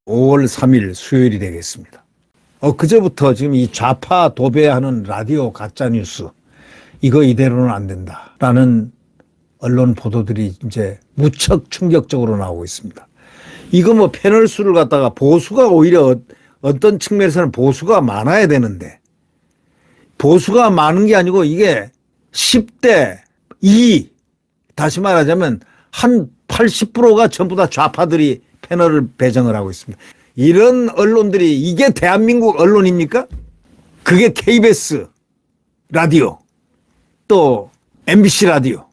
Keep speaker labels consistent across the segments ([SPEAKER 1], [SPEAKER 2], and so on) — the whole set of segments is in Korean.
[SPEAKER 1] (5월 3일) 수요일이 되겠습니다. 그제부터 지금 이 좌파 도배하는 라디오 가짜뉴스, 이거 이대로는 안 된다라는 언론 보도들이 이제 무척 충격적으로 나오고 있습니다. 이거 뭐 패널 수를 갖다가 보수가 오히려 어떤 측면에서는 보수가 많아야 되는데, 보수가 많은 게 아니고 이게 10대 2, 다시 말하자면 한 80%가 전부 다 좌파들이 패널을 배정을 하고 있습니다. 이런 언론들이, 이게 대한민국 언론입니까? 그게 KBS 라디오, 또 MBC 라디오,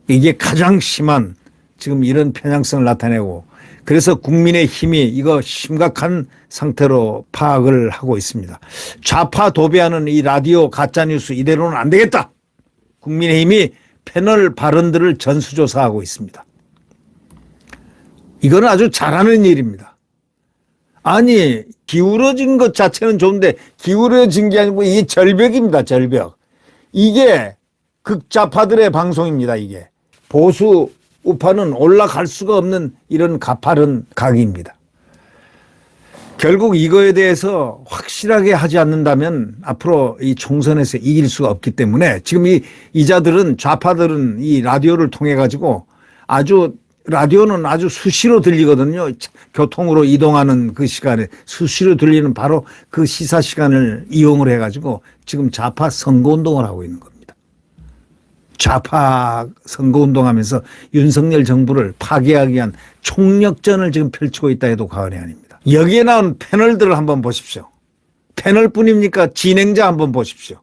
[SPEAKER 1] 이게 가장 심한 지금 이런 편향성을 나타내고, 그래서 국민의힘이 이거 심각한 상태로 파악을 하고 있습니다. 좌파 도배하는 이 라디오 가짜뉴스 이대로는 안 되겠다. 국민의힘이 패널 발언들을 전수조사하고 있습니다. 이거는 아주 잘하는 일입니다. 아니, 기울어진 것 자체는 좋은데 기울어진 게 아니고 이게 절벽입니다. 절벽. 이게 극좌파들의 방송입니다. 이게 보수 우파는 올라갈 수가 없는 이런 가파른 각입니다. 결국 이거에 대해서 확실하게 하지 않는다면 앞으로 이 총선에서 이길 수가 없기 때문에 지금 이자들은, 좌파들은 이 라디오를 통해 가지고 라디오는 아주 수시로 들리거든요. 교통으로 이동하는 그 시간에 수시로 들리는 바로 그 시사 시간을 이용을 해가지고 지금 좌파 선거운동을 하고 있는 겁니다. 좌파 선거운동하면서 윤석열 정부를 파괴하기 위한 총력전을 지금 펼치고 있다 해도 과언이 아닙니다. 여기에 나온 패널들을 한번 보십시오. 패널뿐입니까? 진행자 한번 보십시오.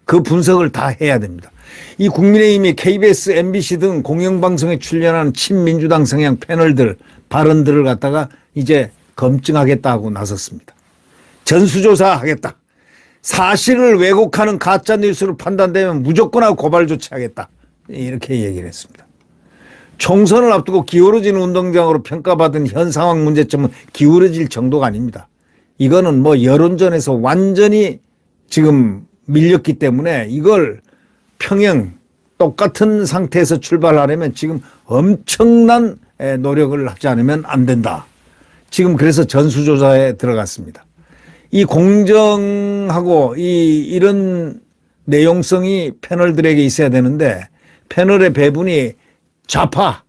[SPEAKER 1] 그 분석을 다 해야 됩니다. 이 국민의힘이 KBS, MBC 등 공영방송에 출연하는 친민주당 성향 패널들 발언들을 갖다가 이제 검증하겠다고 나섰습니다. 전수조사하겠다. 사실을 왜곡하는 가짜뉴스를 판단되면 무조건 하고 고발 조치하겠다. 이렇게 얘기를 했습니다. 총선을 앞두고 기울어진 운동장으로 평가받은 현 상황 문제점은 기울어질 정도가 아닙니다. 이거는 뭐 여론전에서 완전히 지금 밀렸기 때문에 이걸 평행 똑같은 상태에서 출발하려면 지금 엄청난 노력을 하지 않으면 안 된다. 지금 그래서 전수조사에 들어갔습니다. 이 공정하고 이런 내용성이 패널들에게 있어야 되는데, 패널의 배분이 좌파,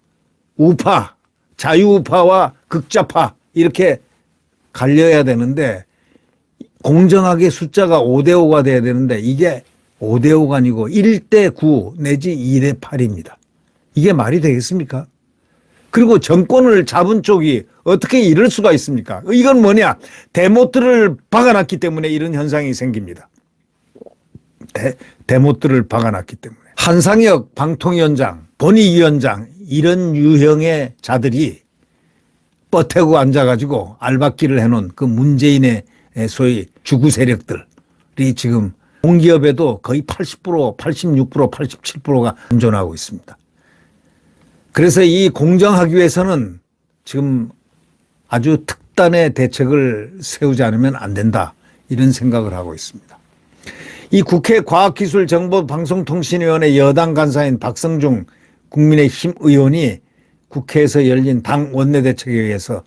[SPEAKER 1] 우파, 자유우파와 극좌파 이렇게 갈려야 되는데, 공정하게 숫자가 5대5가 돼야 되는데 이게 5대5가 아니고 1대9 내지 2대8입니다. 이게 말이 되겠습니까? 그리고 정권을 잡은 쪽이 어떻게 이럴 수가 있습니까? 이건 뭐냐? 대못들을 박아놨기 때문에 이런 현상이 생깁니다. 대못들을 박아놨기 때문에. 한상혁 방통위원장, bon위위원장 이런 유형의 자들이 뻗태고 앉아가지고 알박기를 해놓은 그 문재인의 소위 주구 세력들이 지금 공기업에도 거의 80%, 86%, 87%가 온전하고 있습니다. 그래서 이 공정하기 위해서는 지금 아주 특단의 대책을 세우지 않으면 안 된다, 이런 생각을 하고 있습니다. 이 국회 과학기술정보방송통신위원회 여당 간사인 박성중 국민의힘 의원이 국회에서 열린 당 원내대책에 의해서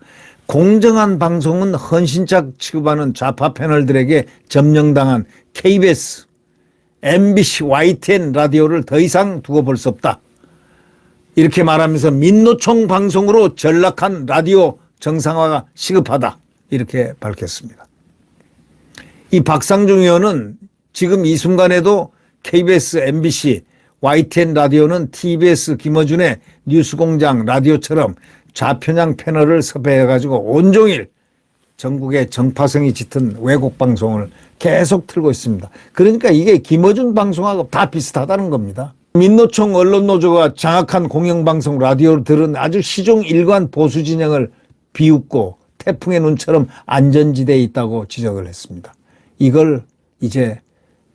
[SPEAKER 1] 공정한 방송은 헌신짝 취급하는 좌파 패널들에게 점령당한 KBS, MBC, YTN 라디오를 더 이상 두고 볼 수 없다, 이렇게 말하면서 민노총 방송으로 전락한 라디오 정상화가 시급하다, 이렇게 밝혔습니다. 이 박상중 의원은 지금 이 순간에도 KBS, MBC, YTN 라디오는 TBS 김어준의 뉴스공장 라디오처럼 좌편향 패널을 섭외해가지고 온종일 전국의 정파성이 짙은 왜곡 방송을 계속 틀고 있습니다. 그러니까 이게 김어준 방송하고 다 비슷하다는 겁니다. 민노총 언론노조가 장악한 공영방송 라디오를 들은 아주 시종 일관 보수 진영을 비웃고 태풍의 눈처럼 안전지대에 있다고 지적을 했습니다. 이걸 이제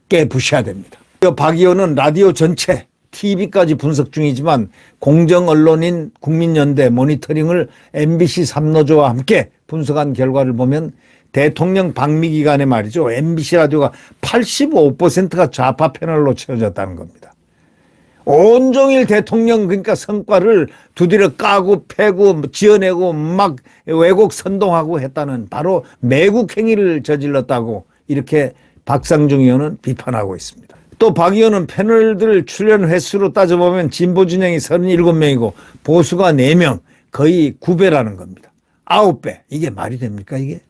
[SPEAKER 1] 깨부셔야 됩니다. 박 의원은 라디오 전체, TV까지 분석 중이지만 공정 언론인 국민연대 모니터링을 MBC 3노조와 함께 분석한 결과를 보면 대통령 방미 기간에 말이죠, MBC 라디오가 85%가 좌파 패널로 채워졌다는 겁니다. 온종일 대통령 그러니까 성과를 두드려 까고 패고 지어내고 막 왜곡 선동하고 했다는 바로 매국 행위를 저질렀다고 이렇게 박상중 의원은 비판하고 있습니다. 또 박 의원은 패널들 출연 횟수로 따져보면 진보 진영이 37명이고 보수가 4명, 거의 9배라는 겁니다. 9배. 이게 말이 됩니까 이게?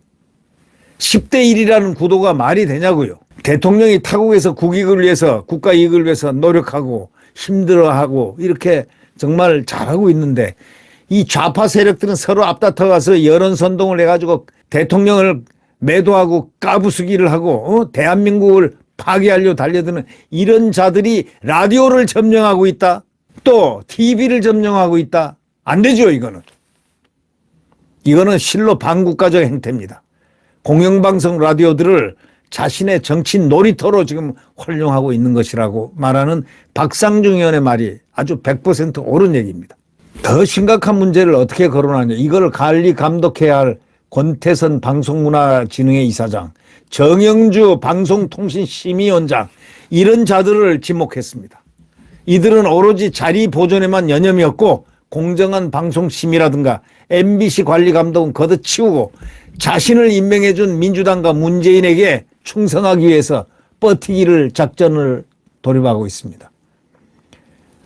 [SPEAKER 1] 10대 1이라는 구도가 말이 되냐고요. 대통령이 타국에서 국익을 위해서 국가 이익을 위해서 노력하고 힘들어하고 이렇게 정말 잘하고 있는데 이 좌파 세력들은 서로 앞다퉈가서 여론 선동을 해가지고 대통령을 매도하고 까부수기를 하고 대한민국을 파괴하려고 달려드는 이런 자들이 라디오를 점령하고 있다. 또 TV를 점령하고 있다. 안 되죠 이거는. 이거는 실로 반국가적 행태입니다. 공영방송 라디오들을 자신의 정치 놀이터로 지금 활용하고 있는 것이라고 말하는 박상중 의원의 말이 아주 100% 옳은 얘기입니다. 더 심각한 문제를 어떻게 거론하냐. 이걸 관리 감독해야 할 권태선 방송문화진흥회 이사장, 정영주 방송통신심의위원장 이런 자들을 지목했습니다. 이들은 오로지 자리 보존에만 여념이었고 공정한 방송심의라든가 MBC 관리 감독은 걷어치우고 자신을 임명해 준 민주당과 문재인에게 충성하기 위해서 버티기를 작전을 돌입하고 있습니다.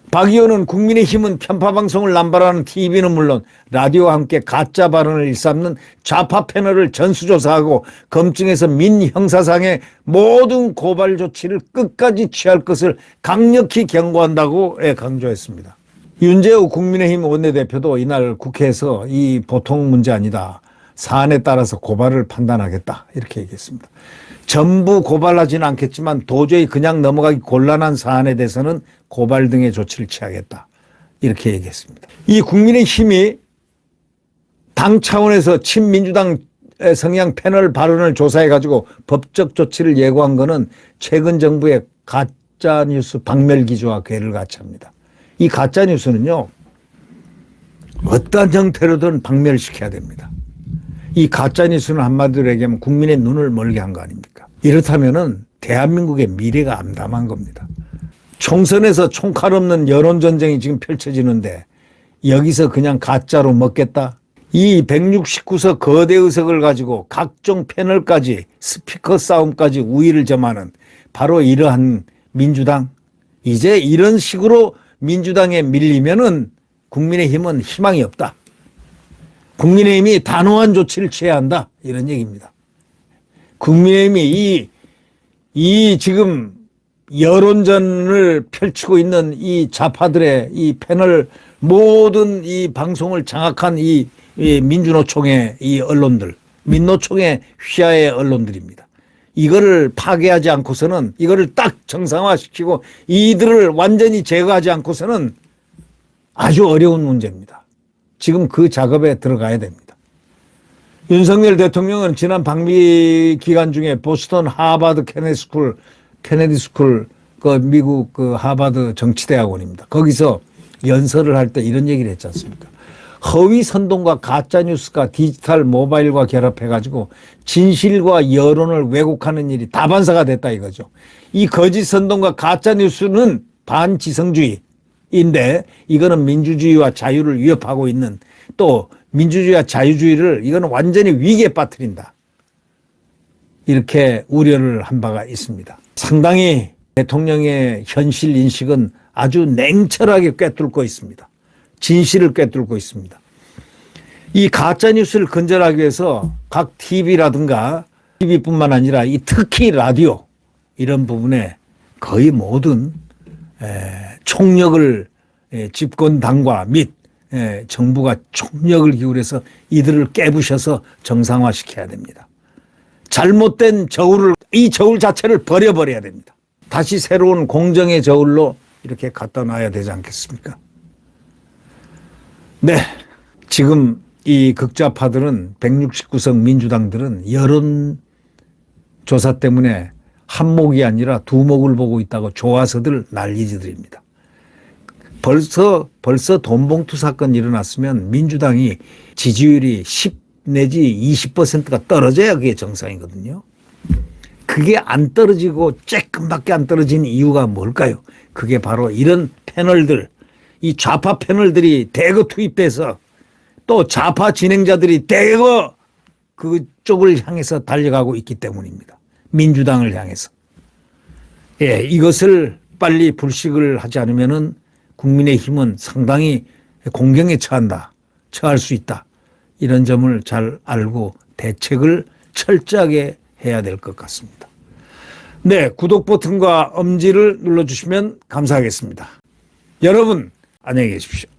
[SPEAKER 1] 박 의원은 국민의힘은 편파방송을 남발하는 TV는 물론 라디오와 함께 가짜 발언을 일삼는 좌파 패널을 전수조사하고 검증해서 민형사상의 모든 고발 조치를 끝까지 취할 것을 강력히 경고한다고 강조했습니다. 윤재호 국민의힘 원내대표도 이날 국회에서 이 보통 문제 아니다. 사안에 따라서 고발을 판단하겠다 이렇게 얘기했습니다. 전부 고발하지는 않겠지만 도저히 그냥 넘어가기 곤란한 사안에 대해서는 고발 등의 조치를 취하겠다 이렇게 얘기했습니다. 이 국민의힘이 당 차원에서 친민주당 성향 패널 발언을 조사해 가지고 법적 조치를 예고한 것은 최근 정부의 가짜뉴스 박멸기조와 괴를 같이 합니다. 이 가짜뉴스는요 어떠한 형태로든 박멸시켜야 됩니다. 이 가짜뉴스는 한마디로 얘기하면 국민의 눈을 멀게 한 거 아닙니까? 이렇다면은 대한민국의 미래가 암담한 겁니다. 총선에서 총칼 없는 여론전쟁이 지금 펼쳐지는데 여기서 그냥 가짜로 먹겠다? 이 169석 거대 의석을 가지고 각종 패널까지 스피커 싸움까지 우위를 점하는 바로 이러한 민주당. 이제 이런 식으로 민주당에 밀리면은 국민의힘은 희망이 없다. 국민의힘이 단호한 조치를 취해야 한다. 이런 얘기입니다. 국민의힘이 이 지금 여론전을 펼치고 있는 이 좌파들의 이 패널 모든 이 방송을 장악한 이 민주노총의 이 언론들, 민노총의 휘하의 언론들입니다. 이거를 파괴하지 않고서는 이거를 딱 정상화시키고 이들을 완전히 제거하지 않고서는 아주 어려운 문제입니다. 지금 그 작업에 들어가야 됩니다. 윤석열 대통령은 지난 방미 기간 중에 보스턴 하버드 케네디 스쿨 그 미국 그 하버드 정치대학원입니다. 거기서 연설을 할 때 이런 얘기를 했지 않습니까? 허위 선동과 가짜 뉴스가 디지털 모바일과 결합해 가지고 진실과 여론을 왜곡하는 일이 다반사가 됐다 이거죠. 이 거짓 선동과 가짜 뉴스는 반지성주의인데 이거는 민주주의와 자유를 위협하고 있는 또 민주주의와 자유주의를 이거는 완전히 위기에 빠뜨린다. 이렇게 우려를 한 바가 있습니다. 상당히 대통령의 현실 인식은 아주 냉철하게 꿰뚫고 있습니다. 진실을 꿰뚫고 있습니다. 이 가짜뉴스를 근절하기 위해서 각 TV라든가 TV뿐만 아니라 이 특히 라디오 이런 부분에 거의 모든 총력을 집권당과 및 정부가 총력을 기울여서 이들을 깨부셔서 정상화시켜야 됩니다. 잘못된 저울을 이 저울 자체를 버려버려야 됩니다. 다시 새로운 공정의 저울로 이렇게 갖다 놔야 되지 않겠습니까? 네, 지금 이 극좌파들은 169석 민주당들은 여론조사 때문에 한 목이 아니라 두 목을 보고 있다고 좋아서들 난리지들입니다. 벌써 돈봉투 사건이 일어났으면 민주당이 지지율이 10 내지 20%가 떨어져야 그게 정상이거든요. 그게 안 떨어지고 쬐끔밖에 안 떨어진 이유가 뭘까요? 그게 바로 이런 패널들, 이 좌파 패널들이 대거 투입돼서 또 좌파 진행자들이 대거 그쪽을 향해서 달려가고 있기 때문입니다. 민주당을 향해서. 예, 이것을 빨리 불식을 하지 않으면은 국민의힘은 상당히 공경에 처할 수 있다. 이런 점을 잘 알고 대책을 철저하게 해야 될 것 같습니다. 네, 구독 버튼과 엄지를 눌러주시면 감사하겠습니다. 여러분, 안녕히 계십시오.